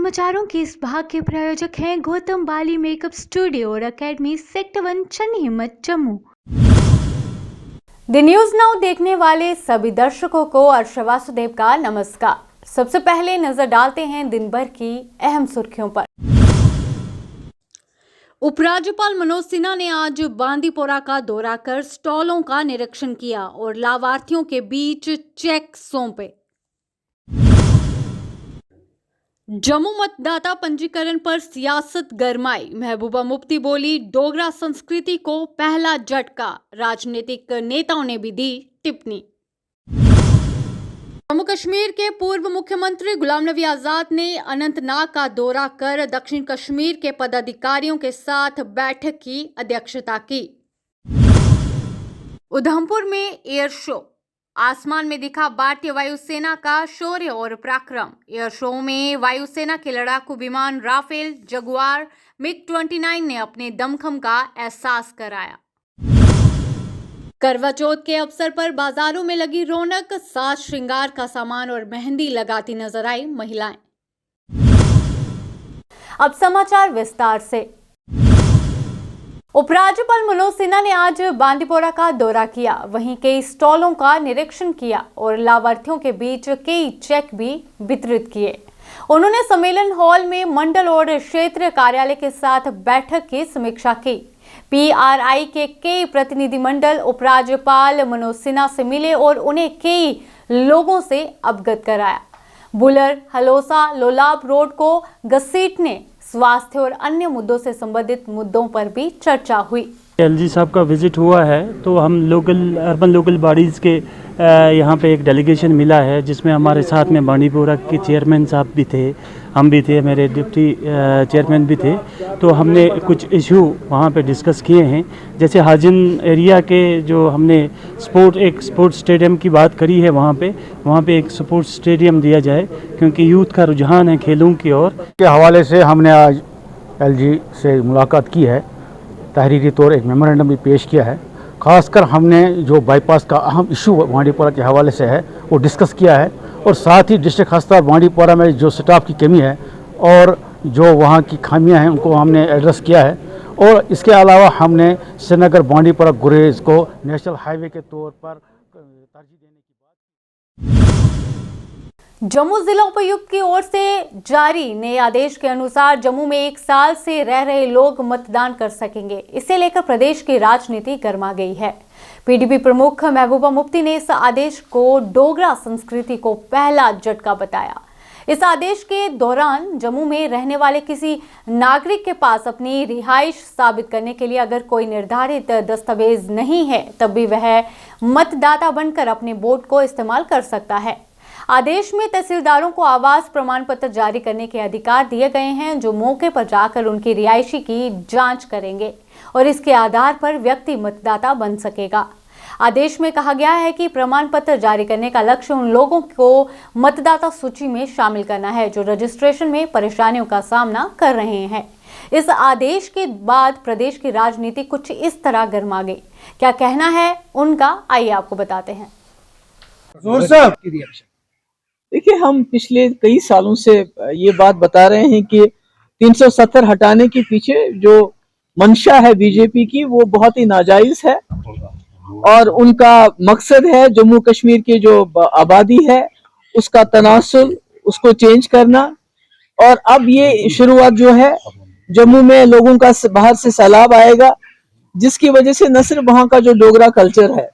समाचारों के इस भाग के प्रायोजक हैं गौतम बाली मेकअप स्टूडियो और एकेडमी सेक्टर 1 चन्नी हिम्मत जम्मू। द न्यूज नाउ देखने वाले सभी दर्शकों को अर्षा वासुदेव का नमस्कार। सबसे पहले नजर डालते हैं दिन भर की अहम सुर्खियों पर। उपराज्यपाल मनोज सिन्हा ने आज बांदीपोरा का दौरा कर स्टॉलों का निरीक्षण किया और लाभार्थियों के बीच चेक सौंपे। जम्मू मतदाता पंजीकरण पर सियासत गरमाई। महबूबा मुफ्ती बोली, डोगरा संस्कृति को पहला झटका। राजनीतिक नेताओं ने भी दी टिप्पणी। जम्मू कश्मीर के पूर्व मुख्यमंत्री गुलाम नबी आजाद ने अनंतनाग का दौरा कर दक्षिण कश्मीर के पदाधिकारियों के साथ बैठक की अध्यक्षता की। उधमपुर में एयर शो, आसमान में दिखा भारतीय वायुसेना का शौर्य और पराक्रम। एयर शो में वायुसेना के लड़ाकू विमान राफेल, जगुआर, MiG-29 ने अपने दमखम का एहसास कराया। करवा चौथ के अवसर पर बाजारों में लगी रौनक। साज श्रृंगार का सामान और मेहंदी लगाती नजर आई महिलाएं। अब समाचार विस्तार से। उपराज्यपाल मनोज सिन्हा ने आज बांदीपोरा का दौरा किया, वहीं कई स्टॉलों का निरीक्षण किया और लाभार्थियों के बीच कई चेक भी वितरित किए। उन्होंने सम्मेलन हॉल में मंडल और क्षेत्रीय कार्यालय के साथ बैठक की समीक्षा की। PRI के कई प्रतिनिधिमंडल उपराज्यपाल मनोज सिन्हा से मिले और उन्हें कई लोगों से अवगत कराया। बुलर, हलोसा, लोलाब रोड को घसीटने, स्वास्थ्य और अन्य मुद्दों से संबंधित मुद्दों पर भी चर्चा हुई। LG साहब का विजिट हुआ है तो हम अर्बन लोकल बॉडीज़ के यहाँ पे एक डेलीगेशन मिला है, जिसमें हमारे साथ में बांदीपोरा के चेयरमैन साहब भी थे, हम भी थे, मेरे डिप्टी चेयरमैन भी थे। तो हमने कुछ इशू वहाँ पे डिस्कस किए हैं, जैसे हाजिन एरिया के जो हमने एक स्पोर्ट्स स्टेडियम की बात करी है, वहाँ पे एक स्पोर्ट्स स्टेडियम दिया जाए, क्योंकि यूथ का रुझान है खेलों की ओर। के हवाले से हमने आज LG से मुलाकात की है, तहरीरी तौर एक मेमोरेंडम भी पेश किया है। खासकर हमने जो बाईपास का अहम इशू बांदीपोरा के हवाले से है वो डिस्कस किया है, और साथ ही डिस्ट्रिक्ट अस्पताल बांदीपोरा में जो स्टाफ की कमी है और जो वहाँ की खामियां हैं उनको हमने एड्रेस किया है। और इसके अलावा हमने श्रीनगर बांदीपोरा गुरेज को नेशनल हाईवे के तौर पर तरजीह देने की बात। जम्मू जिला उपायुक्त की ओर से जारी नए आदेश के अनुसार जम्मू में 1 साल से रह रहे लोग मतदान कर सकेंगे। इसे लेकर प्रदेश की राजनीति गर्मा गई है। PDP प्रमुख महबूबा मुफ्ती ने इस आदेश को डोगरा संस्कृति को पहला झटका बताया। इस आदेश के दौरान जम्मू में रहने वाले किसी नागरिक के पास अपनी रिहाइश साबित करने के लिए अगर कोई निर्धारित दस्तावेज नहीं है, तब भी वह मतदाता बनकर अपने वोट को इस्तेमाल कर सकता है। आदेश में तहसीलदारों को आवास प्रमाण पत्र जारी करने के अधिकार दिए गए हैं, जो मौके पर जाकर उनकी रिहायशी की जांच करेंगे और इसके आधार पर व्यक्ति मतदाता बन सकेगा। आदेश में कहा गया है कि प्रमाण पत्र जारी करने का लक्ष्य उन लोगों को मतदाता सूची में शामिल करना है जो रजिस्ट्रेशन में परेशानियों का सामना कर रहे हैं। इस आदेश के बाद प्रदेश की राजनीति कुछ इस तरह गर्मा गई। क्या कहना है उनका, आइए आपको बताते हैं। देखिए, हम पिछले कई सालों से ये बात बता रहे हैं कि 370 हटाने के पीछे जो मंशा है बीजेपी की, वो बहुत ही नाजायज है और उनका मकसद है जम्मू कश्मीर की जो आबादी है उसका तनासुल, उसको चेंज करना। और अब ये शुरुआत जो है, जम्मू में लोगों का बाहर से सैलाब आएगा, जिसकी वजह से न सिर्फ वहां का जो डोगरा कल्चर है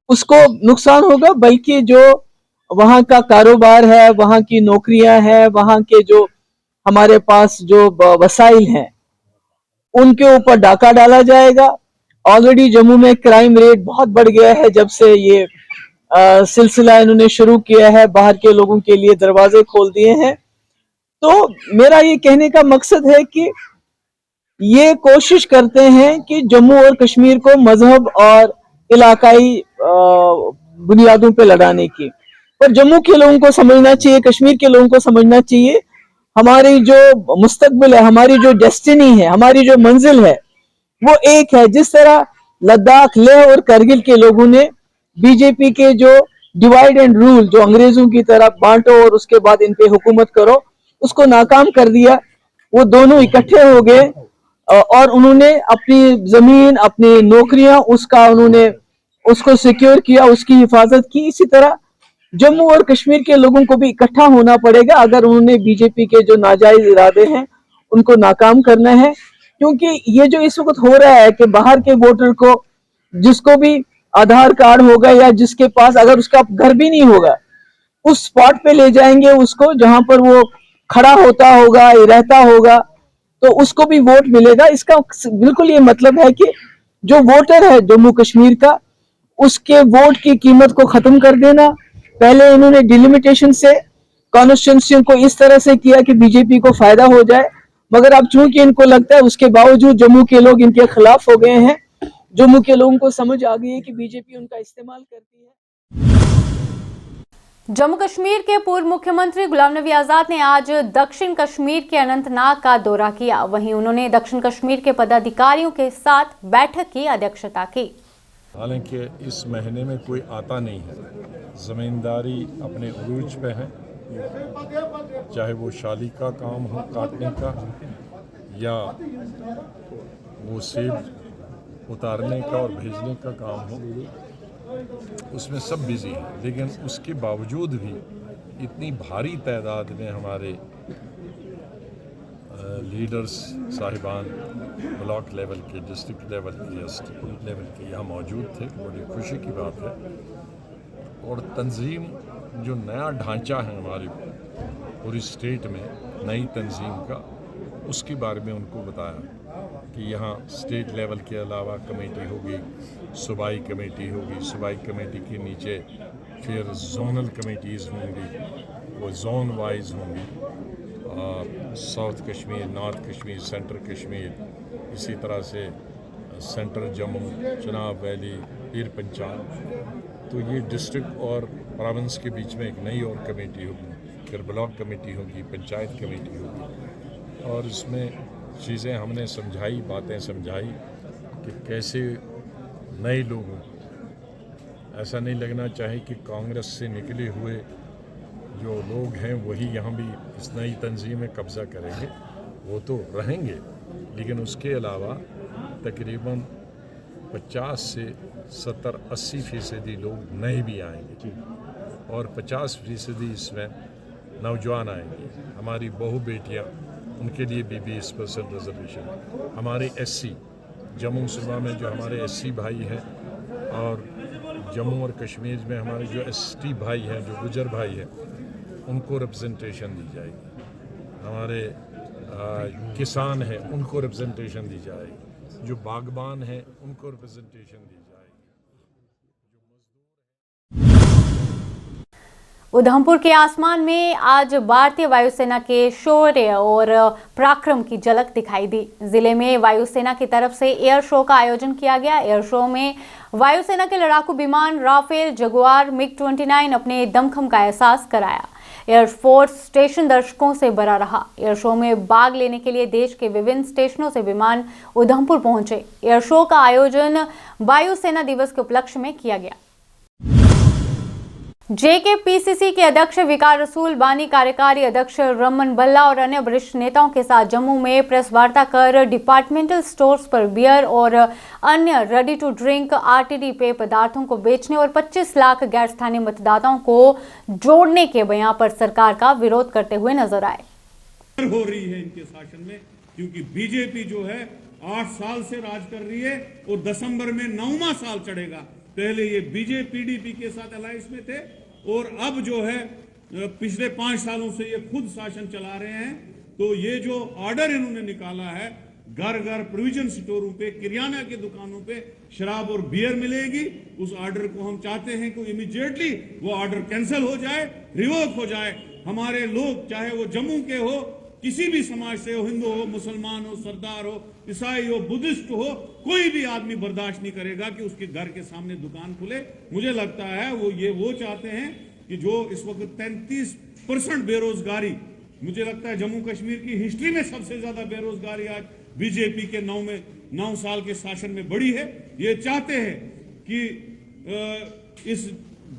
उसको नुकसान होगा, बल्कि जो वहां का कारोबार है, वहां की नौकरियां हैं, वहां के जो हमारे पास जो वसाइल हैं उनके ऊपर डाका डाला जाएगा। ऑलरेडी जम्मू में क्राइम रेट बहुत बढ़ गया है जब से ये सिलसिला इन्होंने शुरू किया है, बाहर के लोगों के लिए दरवाजे खोल दिए हैं। तो मेरा ये कहने का मकसद है कि ये कोशिश करते हैं कि जम्मू और कश्मीर को मजहब और इलाकाई बुनियादों पे लड़ाने की, पर जम्मू के लोगों को समझना चाहिए, कश्मीर के लोगों को समझना चाहिए, हमारी जो मुस्तकबिल है, हमारी जो डेस्टिनी है, हमारी जो मंजिल है वो एक है। जिस तरह लद्दाख, लेह और करगिल के लोगों ने बीजेपी के जो डिवाइड एंड रूल, जो अंग्रेजों की तरह बांटो और उसके बाद इन पे हुकूमत करो, उसको नाकाम कर दिया। वो दोनों इकट्ठे हो गए और उन्होंने अपनी जमीन, अपनी नौकरियां, उन्होंने उसको सिक्योर किया, उसकी हिफाजत की। इसी तरह जम्मू और कश्मीर के लोगों को भी इकट्ठा होना पड़ेगा अगर उन्होंने बीजेपी के जो नाजायज इरादे हैं उनको नाकाम करना है। क्योंकि ये जो इस वक्त हो रहा है कि बाहर के वोटर को, जिसको भी आधार कार्ड होगा या जिसके पास, अगर उसका घर भी नहीं होगा, उस स्पॉट पे ले जाएंगे उसको जहां पर वो खड़ा होता होगा, रहता होगा, तो उसको भी वोट मिलेगा। इसका बिल्कुल ये मतलब है कि जो वोटर है जम्मू कश्मीर का, उसके वोट की कीमत को खत्म कर देना। पहले इन्होंने डिलिमिटेशन से कॉन्स्टिट्यूंसी को इस तरह से किया कि बीजेपी को फायदा हो जाए, मगर अब चूंकि इनको लगता है, उसके बावजूद जम्मू के लोग इनके खिलाफ हो गए हैं। जम्मू के लोगों को समझ आ गई है कि बीजेपी उनका इस्तेमाल करती है। जम्मू कश्मीर के पूर्व मुख्यमंत्री गुलाम नबी आजाद ने आज दक्षिण कश्मीर के अनंतनाग का दौरा किया। वहीं उन्होंने दक्षिण कश्मीर के पदाधिकारियों के साथ बैठक की अध्यक्षता की। हालांकि इस महीने में कोई आता नहीं है, ज़मींदारी अपने उरूज पे है, चाहे वो शाली का काम हो काटने का या वो सेब उतारने का और भेजने का काम हो, उसमें सब बिज़ी हैं। लेकिन उसके बावजूद भी इतनी भारी तादाद में हमारे लीडर्स साहिबान ब्लॉक लेवल के, डिस्ट्रिक्ट लेवल के या स्टेट लेवल के यहाँ मौजूद थे, बड़ी खुशी की बात है। और तंजीम, जो नया ढांचा है हमारी पूरी स्टेट में नई तंजीम का, उसके बारे में उनको बताया कि यहाँ स्टेट लेवल के अलावा कमेटी होगी, सूबाई कमेटी होगी, सूबाई कमेटी के नीचे फिर जोनल कमेटीज़ होंगी, वो जोन वाइज होंगी, south Kashmir, north Kashmir, central Kashmir, इसी तरह से सेंट्रल जम्मू, चिनाब वैली, पीर पंचाल। तो ये डिस्ट्रिक्ट और प्रोविंस के बीच में एक नई और कमेटी होगी, फिर ब्लॉक कमेटी होगी, पंचायत कमेटी होगी। और इसमें चीज़ें हमने समझाई, बातें समझाई कि कैसे नए लोगों, ऐसा नहीं लगना चाहिए कि कांग्रेस से निकले हुए जो लोग हैं वही यहाँ भी इस नई तंजीम में कब्ज़ा करेंगे। वो तो रहेंगे, लेकिन उसके अलावा तकरीबन 50 से 70-80% लोग नए भी आएंगे और 50% इसमें नौजवान आएंगे। हमारी बहू बेटियाँ, उनके लिए भी 20% रिजर्वेशन है। हमारे SC जम्मू सूबा में जो हमारे SC भाई हैं और जम्मू और कश्मीर में हमारे जो ST भाई हैं, जो गुजर भाई हैं, उनको रिप्रेजेंटेशन दी जाएगी। हमारे किसान हैं, उनको रिप्रेजेंटेशन दी जाएगी। जो बागबान हैं, उनको रिप्रेजेंटेशन दी जाएगी। उधमपुर के आसमान में आज भारतीय वायुसेना के शौर्य और पराक्रम की झलक दिखाई दी। जिले में वायुसेना की तरफ से एयर शो का आयोजन किया गया। एयर शो में वायुसेना के लड़ाकू विमान राफेल, जगुआर, MiG-29 अपने दमखम का एहसास कराया। एयरफोर्स स्टेशन दर्शकों से भरा रहा। एयर शो में भाग लेने के लिए देश के विभिन्न स्टेशनों से विमान उधमपुर पहुंचे। एयर शो का आयोजन वायुसेना दिवस के उपलक्ष्य में किया गया। JKPCC के अध्यक्ष विकार रसूल, बानी कार्यकारी अध्यक्ष रमन बल्ला और अन्य वरिष्ठ नेताओं के साथ जम्मू में प्रेस वार्ता कर डिपार्टमेंटल स्टोर्स पर बियर और अन्य रेडी टू ड्रिंक RTD पेय पदार्थों को बेचने और 25 लाख गैर स्थानीय मतदाताओं को जोड़ने के बयान पर सरकार का विरोध करते हुए नजर आए। हो रही है इनके शासन में, क्योंकि बीजेपी जो है 8 साल से राज कर रही है और दिसंबर में 9वां साल चढ़ेगा। पहले ये बीजेपी PDP के साथ अलायंस में थे और अब जो है पिछले 5 सालों से ये खुद शासन चला रहे हैं। तो ये जो ऑर्डर इन्होंने निकाला है, घर घर प्रोविजन स्टोरों पे, किराना की दुकानों पे शराब और बियर मिलेगी, उस ऑर्डर को हम चाहते हैं कि इमीडिएटली वो ऑर्डर कैंसिल हो जाए, रिवोक हो जाए। हमारे लोग, चाहे वो जम्मू के हो, किसी भी समाज से हो, हिंदू हो, मुसलमान हो, सरदार हो, ईसाई हो, बुद्धिस्ट हो, कोई भी आदमी बर्दाश्त नहीं करेगा कि उसके घर के सामने दुकान खुले। मुझे लगता है वो चाहते हैं कि जो इस वक्त 33% बेरोजगारी, मुझे लगता है जम्मू कश्मीर की हिस्ट्री में सबसे ज्यादा बेरोजगारी आज बीजेपी के 9 साल के शासन में बढ़ी है। ये चाहते हैं कि इस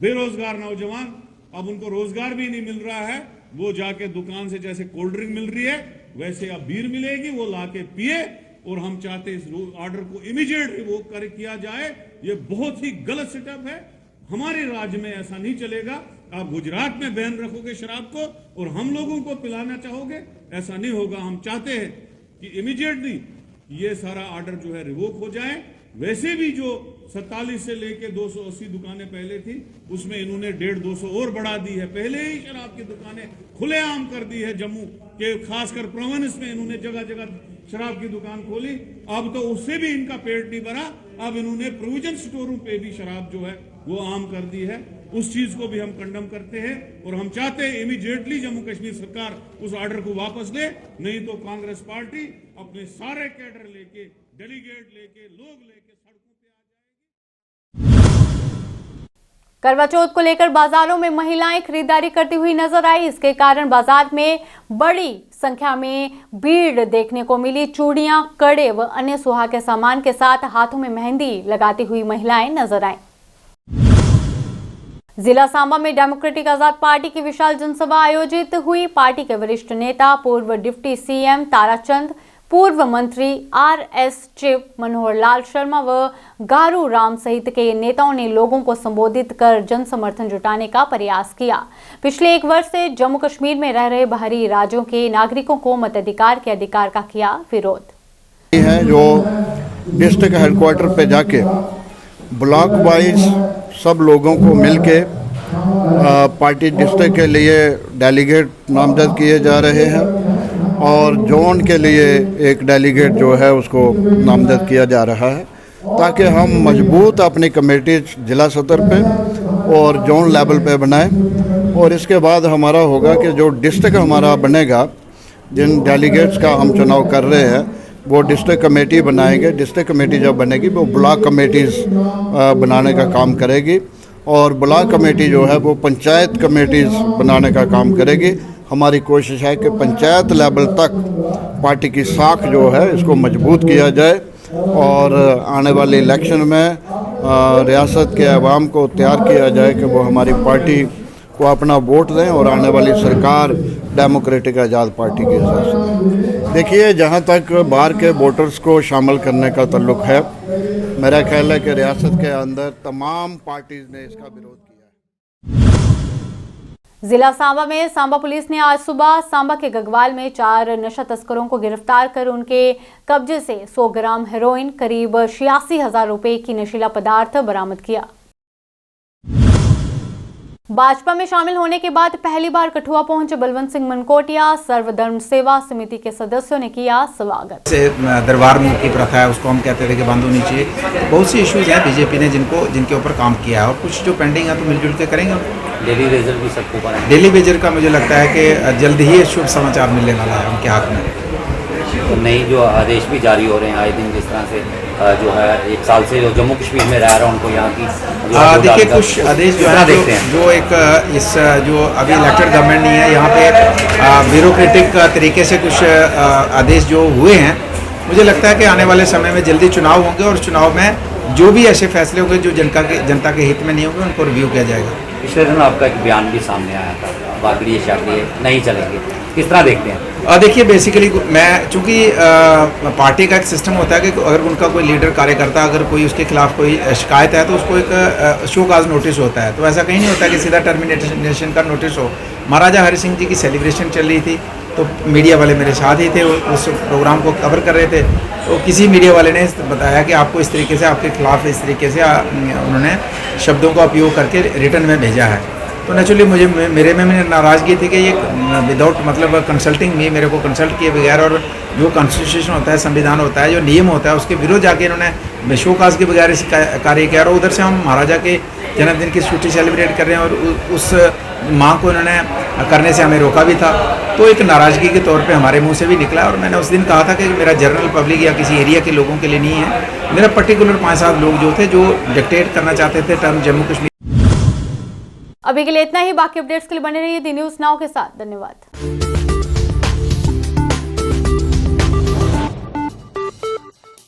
बेरोजगार नौजवान, अब उनको रोजगार भी नहीं मिल रहा है वो जाके दुकान से जैसे कोल्ड ड्रिंक मिल रही है वैसे अब बीयर मिलेगी, वो लाके पिए। और हम चाहते इस ऑर्डर को इमीडिएट रिवोक कर किया जाए। ये बहुत ही गलत सेटअप है, हमारे राज्य में ऐसा नहीं चलेगा। आप गुजरात में बैन रखोगे शराब को और हम लोगों को पिलाना चाहोगे, ऐसा नहीं होगा। हम चाहते हैं कि इमीडिएटली ये सारा ऑर्डर जो है रिवोक हो जाए। वैसे भी जो 47 से लेके 280 दुकानें पहले थी उसमें इन्होंने 150-200 और बढ़ा दी है। पहले ही शराब की दुकानें खुलेआम कर दी है जम्मू के, खासकर प्रोविंस में इन्होंने जगह जगह शराब की दुकान खोली। अब तो उससे भी इनका पेट नहीं भरा, अब इन्होंने प्रोविजन स्टोरों पे भी शराब जो है वो आम कर दी है। उस चीज को भी हम कंडम करते हैं और हम चाहते हैं इमीडिएटली जम्मू कश्मीर सरकार उस ऑर्डर को वापस ले, नहीं तो कांग्रेस पार्टी अपने सारे कैडर लेके, डेलीगेट लेके, लोग लेके सड़कों पे आ जाएगी। करवा चौथ को लेकर बाजारों में महिलाएं खरीदारी करती हुई नजर आई। इसके कारण बाजार में बड़ी संख्या में भीड़ देखने को मिली। चूड़ियां, कड़े व अन्य सुहाग के सामान के साथ हाथों में मेहंदी लगाती हुई महिलाएं नजर आईं। जिला सांबा में डेमोक्रेटिक आजाद पार्टी की विशाल जनसभा आयोजित हुई। पार्टी के वरिष्ठ नेता, पूर्व डिप्टी सीएम ताराचंद, पूर्व मंत्री आरएस चिव, मनोहर लाल शर्मा व गारू राम सहित के नेताओं ने लोगों को संबोधित कर जन समर्थन जुटाने का प्रयास किया। पिछले 1 वर्ष से जम्मू कश्मीर में रह रहे बाहरी राज्यों के नागरिकों को मताधिकार के अधिकार का किया विरोध। है जो डिस्ट्रिक्ट हेडक्वार्टर पे जाके ब्लॉक वाइज सब लोगों को मिलके पार्टी डिस्ट्रिक्ट के लिए डेलीगेट नामजद किए जा रहे हैं और जोन के लिए एक डेलीगेट जो है उसको नामजद किया जा रहा है, ताकि हम मजबूत अपनी कमेटी जिला सतर पे और जोन लेवल पे बनाएं। और इसके बाद हमारा होगा कि जो डिस्ट्रिक्ट हमारा बनेगा, जिन डेलीगेट्स का हम चुनाव कर रहे हैं वो डिस्ट्रिक्ट कमेटी बनाएंगे। डिस्ट्रिक्ट कमेटी जब बनेगी वो ब्लॉक कमेटीज़ बनाने का काम करेगी और ब्लॉक कमेटी जो है वो पंचायत कमेटीज़ बनाने का काम करेगी। हमारी कोशिश है कि पंचायत लेवल तक पार्टी की साख जो है इसको मजबूत किया जाए और आने वाले इलेक्शन में रियासत के अवाम को तैयार किया जाए कि वो हमारी पार्टी को अपना वोट दें और आने वाली सरकार डेमोक्रेटिक आज़ाद पार्टी के हिसाब से। देखिए, जहाँ तक बाहर के वोटर्स को शामिल करने का ताल्लुक है, मेरा ख्याल है कि रियासत के अंदर तमाम पार्टीज़ ने इसका विरोध किया है। जिला सांबा में सांबा पुलिस ने आज सुबह सांबा के गगवाल में 4 नशा तस्करों को गिरफ्तार कर उनके कब्जे से 100 ग्राम हेरोइन, करीब 86,000 रुपए की नशीला पदार्थ बरामद किया। भाजपा में शामिल होने के बाद पहली बार कठुआ पहुंचे बलवंत सिंह मनकोटिया। सर्वधर्म सेवा समिति के सदस्यों ने किया स्वागत। दरबार मुल्क की प्रथा है, उसको हम कहते थे कि बंद होनी चाहिए। बहुत सी इश्यूज हैं बीजेपी ने जिनके ऊपर काम किया है और कुछ जो पेंडिंग है तो मिलजुल के करेंगे। डेली वेजर भी सबको बनाए। डेली वेजर का मुझे लगता है कि जल्द ही शुभ समाचार मिलने वाला है उनके हाथ में। तो नई जो आदेश भी जारी हो रहे हैं आए दिन, जिस तरह से जो है 1 साल से जो जम्मू कश्मीर में रह रहा है उनको यहाँ की देखिए कुछ आदेश जो है देखते हैं, जो एक इस जो अभी इलेक्टेड गवर्नमेंट नहीं है यहाँ पे ब्यूरोक्रेटिक तरीके से कुछ आदेश जो हुए हैं, मुझे लगता है कि आने वाले समय में जल्दी चुनाव होंगे और चुनाव में जो भी ऐसे फैसले होंगे जो जनता के हित में नहीं होंगे उनको रिव्यू किया जाएगा। पिछले दिन आपका एक बयान भी सामने आया था, बागड़ी शागड़ी नहीं चलेंगे, किस तरह देखते हैं? देखिए बेसिकली मैं चूँकि पार्टी का एक सिस्टम होता है कि अगर उनका कोई लीडर कार्यकर्ता अगर कोई उसके खिलाफ कोई शिकायत है तो उसको एक शो काज नोटिस होता है। तो ऐसा कहीं नहीं होता कि सीधा टर्मिनेशन का नोटिस हो। महाराजा हरि सिंह जी की सेलिब्रेशन चल रही थी तो मीडिया वाले मेरे साथ ही थे, उस प्रोग्राम को कवर कर रहे थे। तो किसी मीडिया वाले ने बताया कि आपको इस तरीके से आपके खिलाफ इस तरीके से उन्होंने शब्दों का उपयोग करके रिटर्न में भेजा है। तो नेचुरली मेरे में नाराज़गी थी कि ये विदाउट मतलब कंसल्टिंग में मेरे को कंसल्ट किए बगैर और जो कॉन्स्टिट्यूशन होता है, संविधान होता है, जो नियम होता है उसके विरोध जाके इन्होंने शोकाज के बगैर इस कार्य किया और उधर से हम महाराजा के जन्मदिन की छुट्टी सेलिब्रेट कर रहे हैं और उस मांग को इन्होंने करने से हमें रोका भी था। तो एक नाराज़गी के तौर पे हमारे मुंह से भी निकला और मैंने उस दिन कहा था कि मेरा जनरल पब्लिक या किसी एरिया के लोगों के लिए नहीं है, मेरा पर्टिकुलर 5-7 लोग जो थे जो डिक्टेट करना चाहते थे टर्म जम्मू कश्मीर। अभी के लिए इतना ही। बाकी अपडेट्स के लिए बने रहिए दी न्यूज़ नाउ के साथ। धन्यवाद।